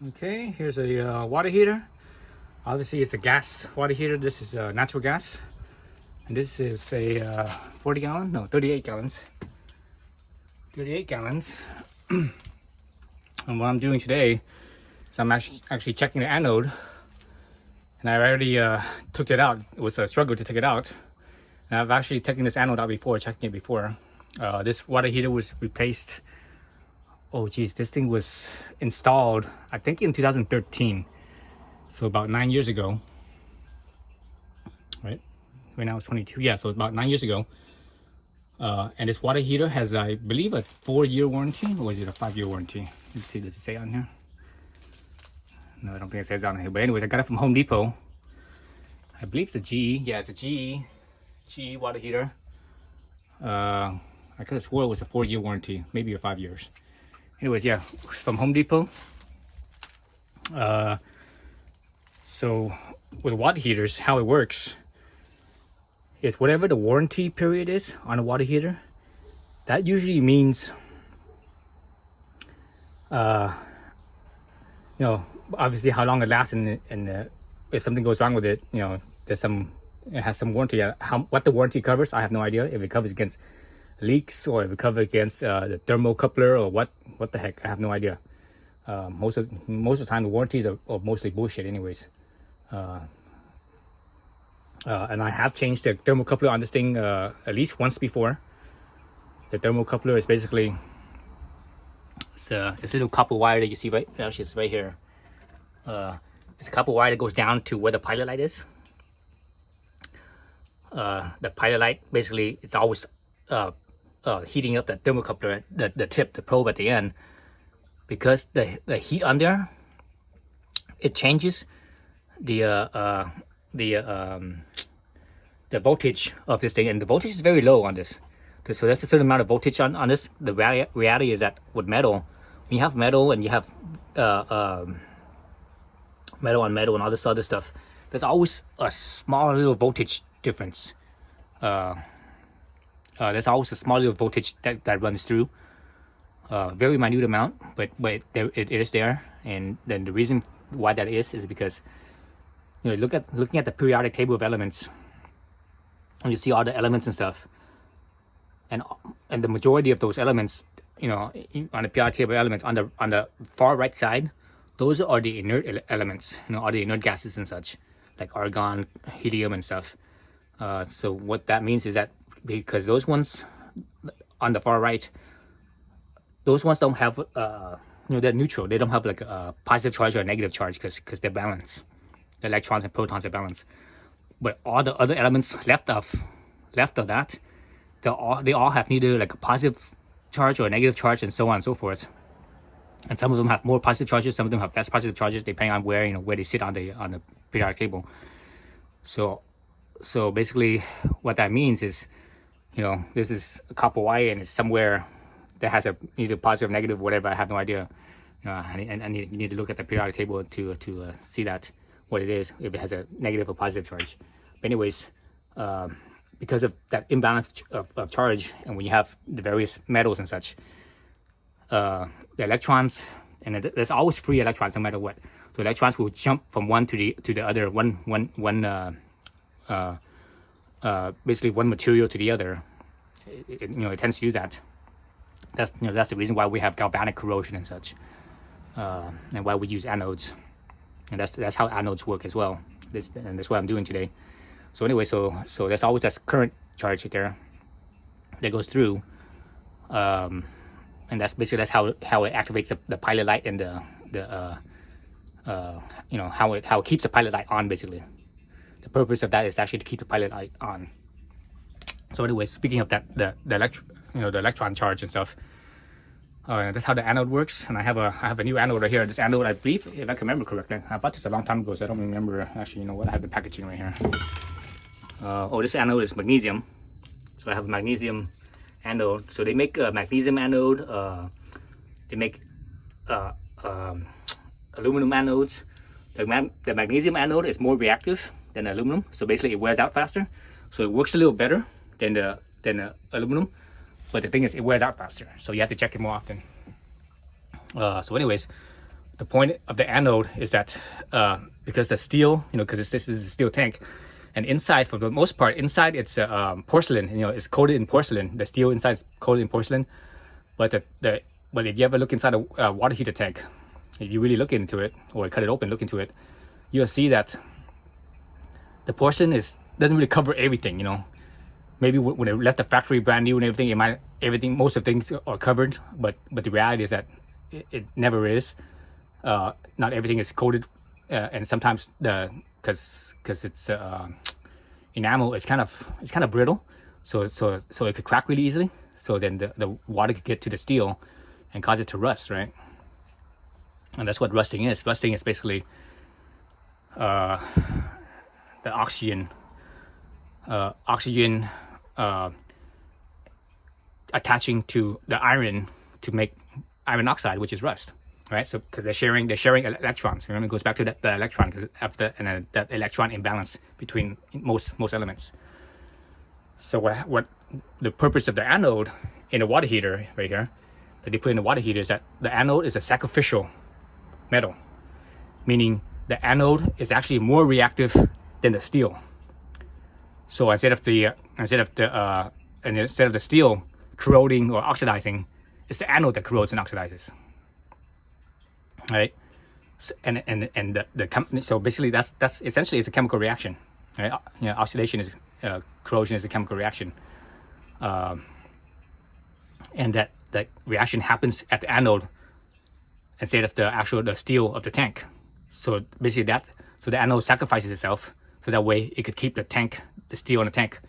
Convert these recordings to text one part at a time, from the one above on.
Okay, here's a water heater. Obviously it's a gas water heater. This is natural gas. And this is a 40 gallon, no, 38 gallons. 38 gallons. And what I'm doing today is I'm actually checking the anode. And I already took it out. It was a struggle to take it out. And I've actually taken this anode out before, checking it before. This water heater was replaced. Oh geez, this thing was installed, I think in 2013. So about 9 years ago. Right now it's 22. Yeah, so about 9 years ago. And this water heater has, I believe, a 4-year warranty, or is it a 5-year warranty? Let's see, does it say on here? No, I don't think it says on here. But anyways, I got it from Home Depot. I believe it's a GE. Yeah, it's a GE water heater. I could have swore it was a 4-year warranty, maybe 5 years. Anyways, yeah, from Home Depot. So with water heaters, how it works is whatever the warranty period is on a water heater, that usually means, obviously how long it lasts, and if something goes wrong with it, it has some warranty. What the warranty covers, I have no idea. If it covers against leaks, or if it covers against the thermocouple, or what the heck, I have no idea. Most of the time the warranties are mostly bullshit anyways. And I have changed the thermocoupler on this thing at least once before. The thermocoupler is basically this little copper wire that you see right, actually it's right here. It's a copper wire that goes down to where the pilot light is. The pilot light, basically, it's always heating up the thermocoupler, the tip, the probe at the end, because the heat on there, it changes the voltage of this thing, and the voltage is very low on this. So that's a certain amount of voltage on this. The reality is that with metal, when you have metal and you have metal on metal and all this other stuff, there's always a small little voltage difference. There's always a small little voltage that runs through. Very minute amount, but it is there. And then the reason why that is because, looking at the periodic table of elements, and you see all the elements and stuff, and the majority of those elements, on the periodic table of elements, on the far right side, those are the inert elements, all the inert gases and such, like argon, helium, and stuff. So what that means is that because those ones on the far right, those ones don't have, they're neutral. They don't have like a positive charge or a negative charge because they're balanced. The electrons and protons are balanced. But all the other elements left of that, they all have neither like a positive charge or a negative charge, and so on and so forth. And some of them have more positive charges, some of them have less positive charges, depending on where where they sit on the periodic table. So basically, what that means is, this is a copper wire, and it's somewhere that has a either positive, negative, whatever. I have no idea. And you need to look at the periodic table to see that what it is, if it has a negative or positive charge. But anyways, because of that imbalance of charge, and when you have the various metals and such, the electrons, and there's always free electrons no matter what. So electrons will jump from one to the other, basically one material to the other. It tends to do that. That's the reason why we have galvanic corrosion and such, and why we use anodes, and that's how anodes work as well. And that's what I'm doing today. So anyway, so there's always that current charge there that goes through, and that's how it activates the pilot light, and how it keeps the pilot light on. Basically, the purpose of that is actually to keep the pilot light on. So anyway, speaking of that, the electron charge and stuff, that's how the anode works. And I have a new anode right here. This anode, I believe, if I can remember correctly, I bought this a long time ago, so I don't remember actually. I have the packaging right here. This anode is magnesium. So I have a magnesium anode. So they make magnesium anode. They make aluminum anodes. The magnesium anode is more reactive than aluminum, so basically it wears out faster. So it works a little better than the aluminum, but the thing is, it wears out faster, so you have to check it more often. So anyways, the point of the anode is that because the steel, because this is a steel tank, and inside, for the most part, inside it's porcelain. It's coated in porcelain. The steel inside is coated in porcelain. But but if you ever look inside a water heater tank, if you really look into it or cut it open, look into it, you'll see that the porcelain doesn't really cover everything. Maybe when it left the factory brand new and everything, most of things are covered. But the reality is that it never is. Not everything is coated, and sometimes because it's enamel, it's kind of brittle, so it could crack really easily. So then the water could get to the steel and cause it to rust, right? And that's what rusting is. Rusting is basically the oxygen attaching to the iron to make iron oxide, which is rust, right? So because they're sharing electrons. Remember, it goes back to the electron, and that electron imbalance between most elements. So what the purpose of the anode in a water heater right here that they put in the water heater is that the anode is a sacrificial metal, meaning the anode is actually more reactive than the steel. So instead of the steel corroding or oxidizing, it's the anode that corrodes and oxidizes, right? So, so basically that's essentially it's a chemical reaction, right? Oxidation is corrosion is a chemical reaction, and that reaction happens at the anode instead of the steel of the tank. So basically the anode sacrifices itself so that way it could keep the steel in the tank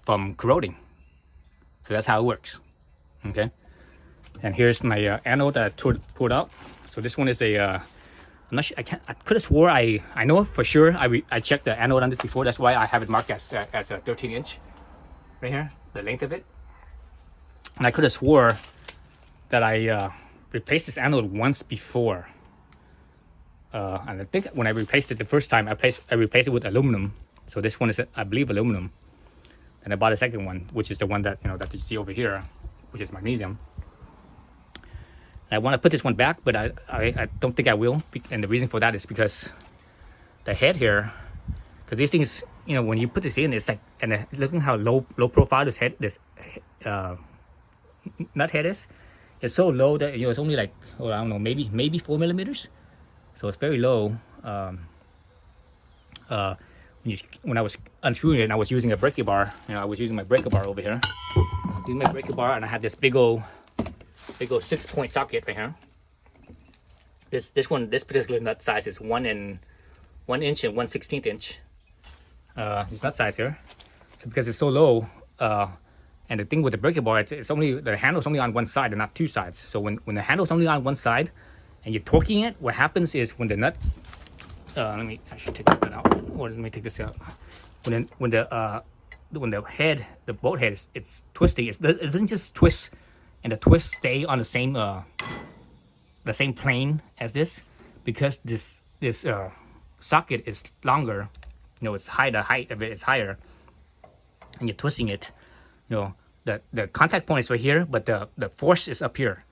from corroding. So that's how it works. Okay, and here's my anode that I pulled out. So this one is I'm not sure. I could have swore I know for sure. I checked the anode on this before. That's why I have it marked as a 13-inch right here, the length of it. And I could have swore that I replaced this anode once before. And I think when I replaced it the first time, I replaced it with aluminum. So this one is, I believe, aluminum. And I bought a second one, which is the one that that you see over here, which is magnesium. I want to put this one back, but I don't think I will. And the reason for that is because the head here, because these things, when you put this in, it's like, and looking how low profile this nut head is. It's so low that it's only like, I don't know, maybe 4 millimeters. So it's very low. When I was unscrewing it, and I was using a breaker bar. I was using my breaker bar over here. Using my breaker bar, and I had this big old 6-point socket right here. This particular nut size is 1 inch and 1/16 inch. This nut size here. So because it's so low, and the thing with the breaker bar, it's only the handle's only on one side and not two sides. So when the handle's only on one side, and you're torquing it, what happens is when the nut, let me actually take that out, or let me take this out. When the head, the bolt head, it's twisting. It doesn't just twist, and the twists stay on the same plane as this, because this socket is longer. It's high. The height of it is higher, and you're twisting it. The contact point is right here, but the force is up here,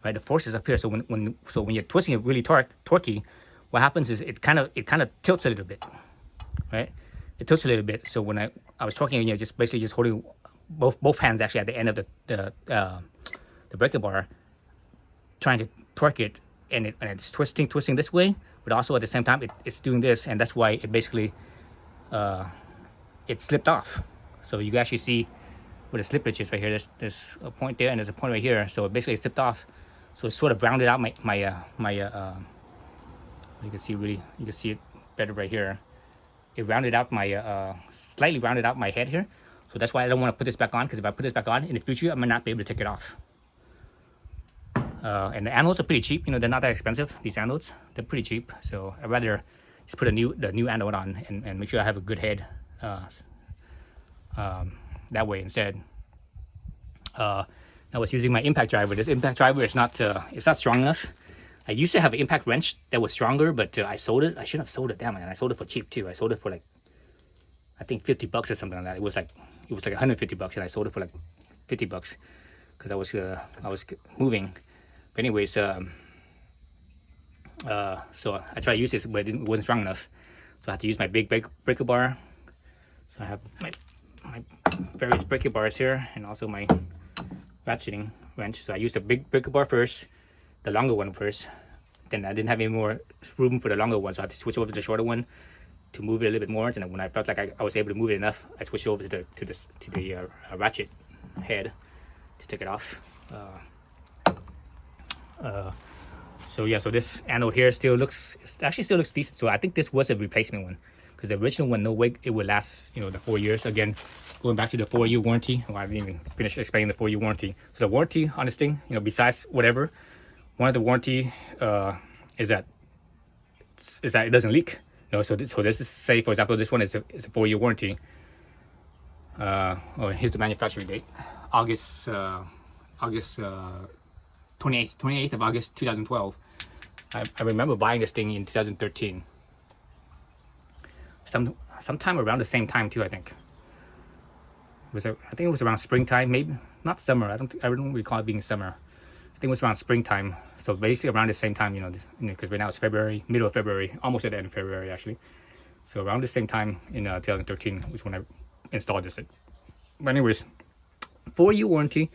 right? The force is up here. So when you're twisting it really torquey, what happens is it kind of tilts a little bit, right? It tilts a little bit. So when I was torquing, just basically just holding both hands actually at the end of the breaker bar, trying to torque it, and it's twisting this way, but also at the same time it's doing this, and that's why it basically it slipped off. So you can actually see where the slippage is right here. There's a point there and there's a point right here. So it basically slipped off. So it sort of rounded out my you can see it better right here. It rounded out slightly rounded out my head here. So that's why I don't want to put this back on, because if I put this back on in the future, I might not be able to take it off. And the anodes are pretty cheap. They're not that expensive. These anodes, they're pretty cheap. So I'd rather just put the new anode on and make sure I have a good head. That way instead. I was using my impact driver. This impact driver is not strong enough. I used to have an impact wrench that was stronger, but I sold it. I shouldn't have sold it. Damn it! And I sold it for cheap too. I sold it for like, I think $50 or something like that. It was like $150, and I sold it for like $50 because I was moving. But anyways, So I tried to use this, but it wasn't strong enough. So I had to use my big breaker bar. So I have my various breaker bars here, and also my ratcheting wrench. So I used the big breaker bar first, the longer one first. Then I didn't have any more room for the longer one, so I had to switch over to the shorter one to move it a little bit more. And then when I felt like I was able to move it enough, I switched over to the ratchet head to take it off. So yeah, so this anode here still looks decent. So I think this was a replacement one, because the original one, no way it would last, you know, the 4 years. Again, going back to the 4-year warranty. Well, I didn't even finish explaining the 4-year warranty. So the warranty on this thing, you know, besides whatever, one of the warranty is that it doesn't leak. You know, so this is, say for example, this one is a 4-year warranty. Here's the manufacturing date, August 28th of August 2012. I remember buying this thing in 2013. Sometime around the same time too, I think. I think it was around springtime, maybe not summer. I don't recall it being summer. I think it was around springtime. So basically around the same time, you know, because right now it's February, middle of February, almost at the end of February actually. So around the same time in 2013 was when I installed this thing. But anyways, 4-year warranty.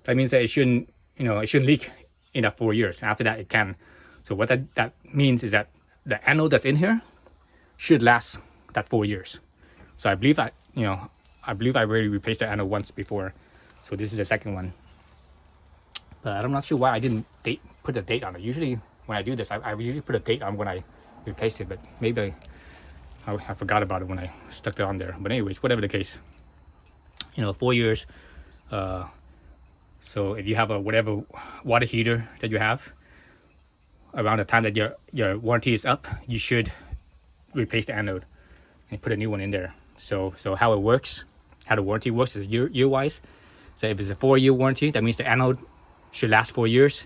That means that it shouldn't leak in that 4 years. After that, it can. So what that means is that the anode that's in here should last that 4 years. So I believe I already replaced the anode once before. So this is the second one. But I'm not sure why I didn't put a date on it. Usually when I do this, I usually put a date on when I replaced it. But maybe I forgot about it when I stuck it on there. But anyways, whatever the case, you know, 4 years. So if you have a whatever water heater that you have, around the time that your warranty is up, you should replace the anode and put a new one in there. So how it works, how the warranty works is year-wise. So if it's a 4-year warranty, that means the anode should last 4 years.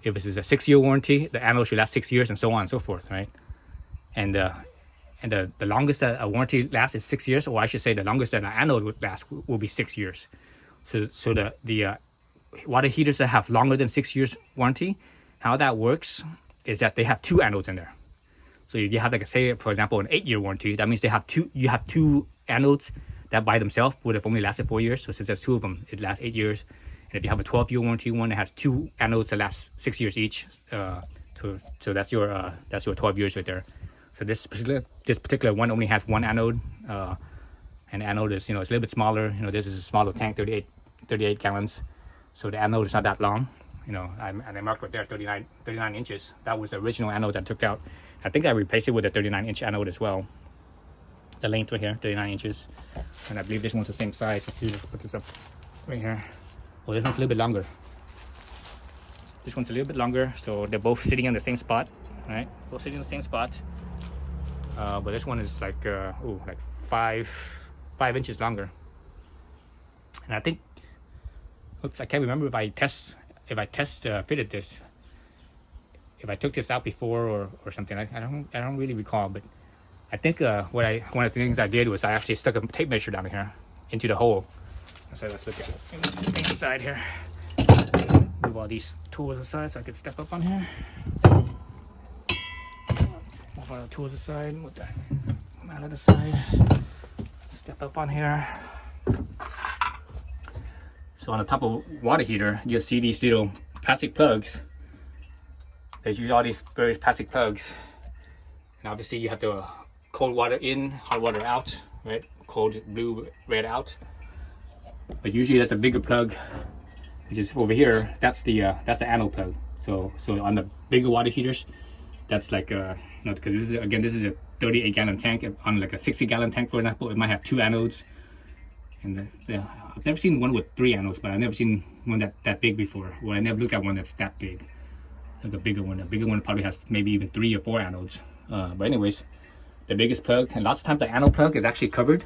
If it's a 6-year warranty, the anode should last 6 years, and so on and so forth, right? And the longest that a warranty lasts is 6 years, or I should say the longest that an anode would last will be 6 years. So the water heaters that have longer than 6 years warranty, how that works is that they have 2 anodes in there. So you have, like, say for example, an 8-year warranty. That means you have two anodes that by themselves would have only lasted 4 years. So since there's 2 of them, it lasts 8 years. And if you have a 12-year warranty one, it has 2 anodes that last 6 years each. So that's your 12 years right there. So this particular one only has 1 anode, and the anode is, you know, it's a little bit smaller. You know, this is a smaller tank, 38 gallons. So the anode is not that long. You know, and I marked right there 39 inches. That was the original anode that I took out. I think I replaced it with a 39-inch anode as well. The length right here, 39 inches. And I believe this one's the same size. Let's see, let's put this up right here. Well, this one's a little bit longer. This one's a little bit longer, so they're both sitting in the same spot, right? Both sitting in the same spot. But this one is like, like 5 inches longer. And I think, oops, I can't remember if I test fitted this. If I took this out before or something, I don't really recall. But I think one of the things I did was I actually stuck a tape measure down here into the hole. So let's look at it inside here. Move all these tools aside so I can step up on here. Move all the tools aside. Move that mallet aside. Step up on here. So on the top of water heater, you'll see these little plastic plugs. There's usually all these various plastic plugs. And obviously you have the cold water in, hot water out, right? Cold, blue, red out. But usually there's a bigger plug, which is over here. That's the anode plug. So on the bigger water heaters, that's like because this is a 38-gallon tank. On like a 60-gallon tank, for example, it might have 2 anodes. And I've never seen one with 3 anodes, but I've never seen one that big before. Well, I never looked at one that's that big, like a bigger one. A bigger one probably has maybe even 3 or 4 anodes. But anyways, the biggest plug, and lots of times the anode plug is actually covered,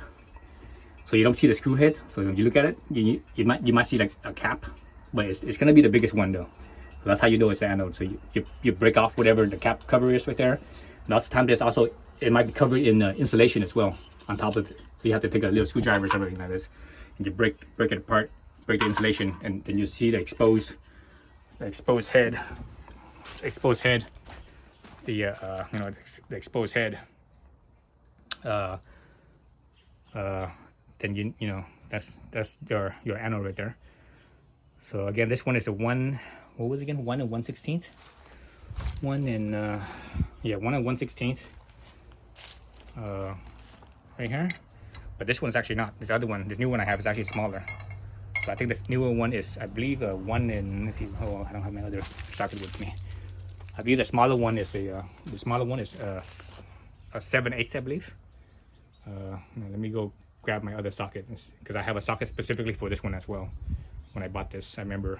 so you don't see the screw head. So when you look at it, you might see like a cap, but it's gonna be the biggest one though. So that's how you know it's the anode. So you break off whatever the cap cover is right there. Lots of times there's also, it might be covered in insulation as well on top of it. So you have to take a little screwdriver or something like this, and you break it apart, break the insulation, and then you see the exposed head the you know, the exposed head, then you know that's your anode right there. So again, this one is a 1, what was it again, 1 and 1/16, 1 and 1/16 right here. But this one's actually not. This other one, this new one I have, is actually smaller. So I think this newer one is, I believe, a 1 and, let's see, oh, I don't have my other socket with me. I believe the smaller one is a 7/8, I believe. Let me go grab my other socket, because I have a socket specifically for this one as well. When I bought this, I remember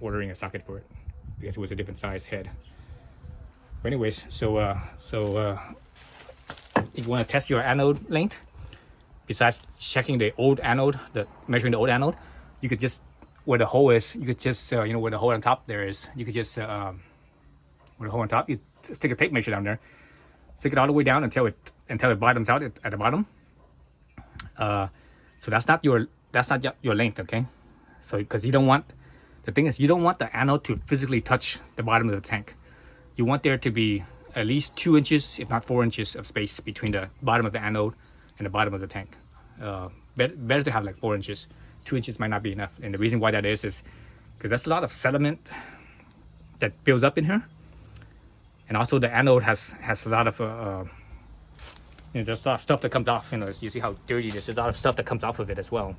ordering a socket for it because it was a different size head. But anyways, so if you want to test your anode length, besides checking the old anode, measuring the old anode, you could just, where the hole is, you could just you know, where the hole on top there is, you could just where the hole on top, you stick a tape measure down there, stick it all the way down until it bottoms out at the bottom. So that's not your length, okay? So because you don't want, the thing is, you don't want the anode to physically touch the bottom of the tank. You want there to be at least 2 inches, if not 4 inches, of space between the bottom of the anode and the bottom of the tank. Better to have like 4 inches. 2 inches might not be enough. And the reason why that is because there's a lot of sediment that builds up in here. And also the anode has a lot of, you know, there's a lot of stuff that comes off. You know, you see how dirty it is. There's a lot of stuff that comes off of it as well.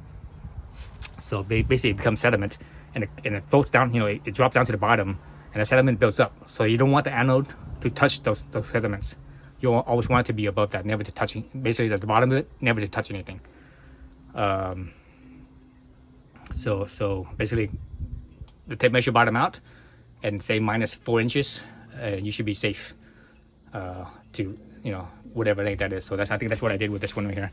So basically it becomes sediment, and it floats down, you know, it drops down to the bottom, and the sediment builds up. So you don't want the anode to touch those sediments. You always want it to be above that, never to touching, basically at the bottom of it, never to touch anything. So basically the tape measure bottom out and say -4 inches, you should be safe to, you know, whatever length that is. So I think that's what I did with this one right here.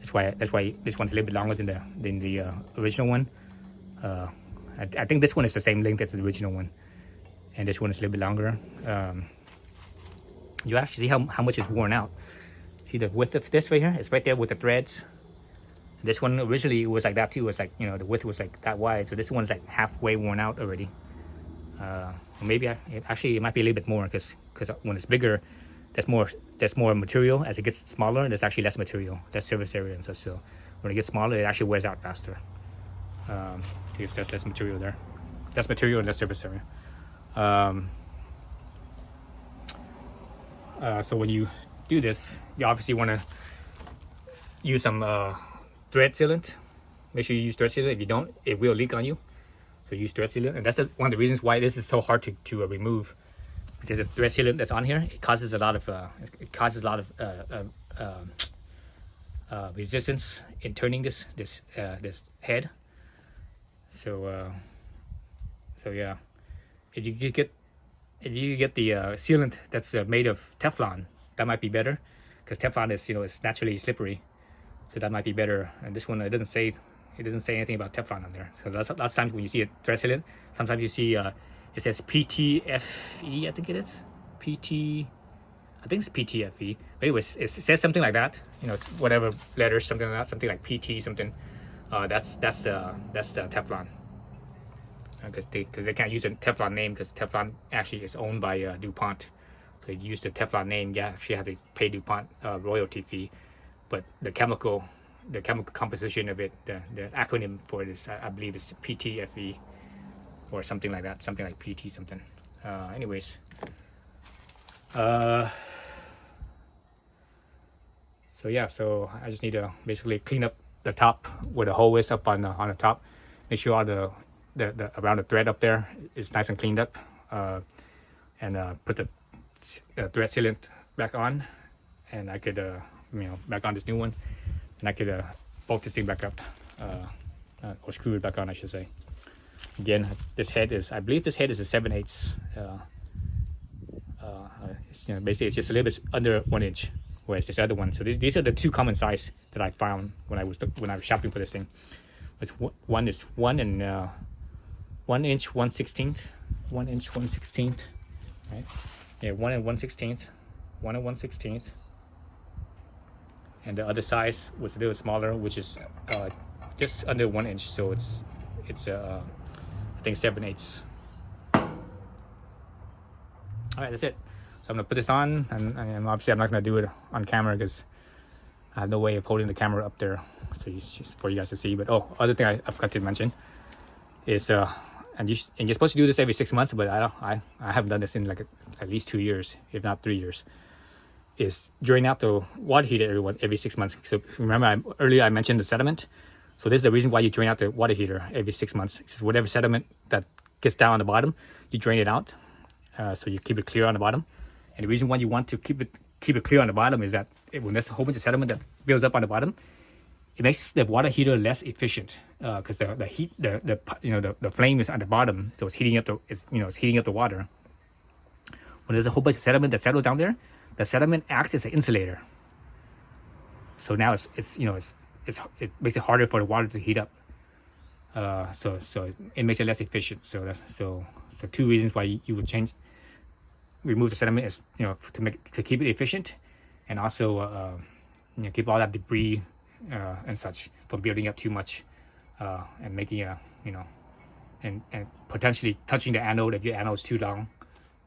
That's why this one's a little bit longer than the original one. I think this one is the same length as the original one, and this one is a little bit longer. You actually see how much is worn out. See the width of this right here? It's right there with the threads. This one originally it was like that too. It was like, you know, the width was like that wide. So this one's like halfway worn out already. Maybe it might be a little bit more, because when it's bigger, there's more material. As it gets smaller, there's actually less material, less surface area and such. So when it gets smaller, it actually wears out faster. If there's less material there, less material and less surface area. So when you do this, you obviously want to use some thread sealant. Make sure you use thread sealant. If you don't, it will leak on you. So use thread sealant, and that's one of the reasons why this is so hard to remove. Because the thread sealant that's on here, it causes a lot of resistance in turning this head. So yeah, if you get the sealant that's made of Teflon, that might be better, because Teflon is, you know, it's naturally slippery, so that might be better. And this one, it doesn't say anything about Teflon on there. Because lots of times when you see a thread sealant, sometimes you see it says PTFE, I think it is. I think it's PTFE. But anyways, it says something like that. You know, whatever letters, something like that, something like PT, something. That's the Teflon. Because they can't use a Teflon name, because Teflon actually is owned by DuPont. So you use the Teflon name, you actually have to pay DuPont royalty fee. But the chemical composition of it, the acronym for it is, I believe, is PTFE. Or something like that, something like PT something. Anyways, so yeah, so I just need to basically clean up the top where the hole is up on the top. Make sure all the around the thread up there is nice and cleaned up, and put the thread sealant back on, and I could back on this new one, and I could bolt this thing back up, or screw it back on, I should say. Again, this head is, I believe this head is a 7/8. Basically it's just a little bit under 1 inch, whereas this other one. So these are the two common size that I found when I was shopping for this thing. One is 1 and 1 inch 1/16, 1 inch 1/16, right? Yeah, 1 and 1/16, 1 and 1/16. And the other size was a little smaller, which is just under 1 inch. So it's I think 7/8. All right, that's it. So I'm gonna put this on, and obviously I'm not gonna do it on camera because I have no way of holding the camera up there, so just for you guys to see. But other thing I forgot to mention is and you're supposed to do this every 6 months, but I haven't done this in like at least 2 years, if not 3 years. Is drain out the water heater every 6 months. So remember earlier I mentioned the sediment. So this is the reason why you drain out the water heater every 6 months. It's whatever sediment that gets down on the bottom, you drain it out, so you keep it clear on the bottom. And the reason why you want to keep it clear on the bottom is that when there's a whole bunch of sediment that builds up on the bottom, it makes the water heater less efficient, because the heat, the flame is at the bottom, so it's heating up the water. When there's a whole bunch of sediment that settles down there, the sediment acts as an insulator. So now it makes it harder for the water to heat up. So it makes it less efficient. So 2 reasons why you would remove the sediment is to keep it efficient, and also keep all that debris and such from building up too much, and making and potentially touching the anode if your anode is too long,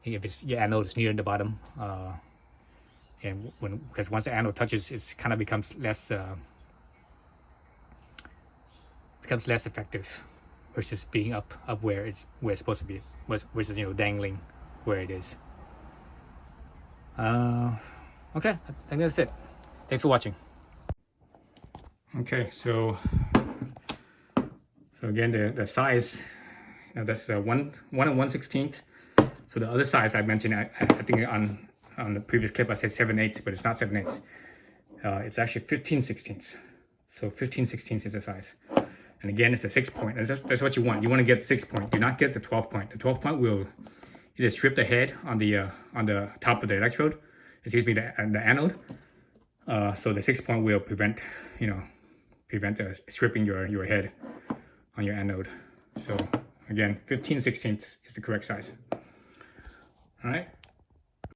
if your anode is near the bottom, and because once the anode touches, it kind of becomes less effective versus being up where it's supposed to be, versus dangling where it is. Okay, I think that's it. Thanks for watching. Okay, so again, the size, that's 1 1/16. So the other size I mentioned, I think on the previous clip I said 7/8, but it's not 7/8. It's actually 15/16. So 15/16 is the size. And again, it's a 6-point. That's what you want. You want to get 6-point. Do not get the 12-point. The 12-point will either strip the head on the top of the electrode, the anode. So the 6-point will prevent stripping your head on your anode. So again, 15/16 is the correct size. All right.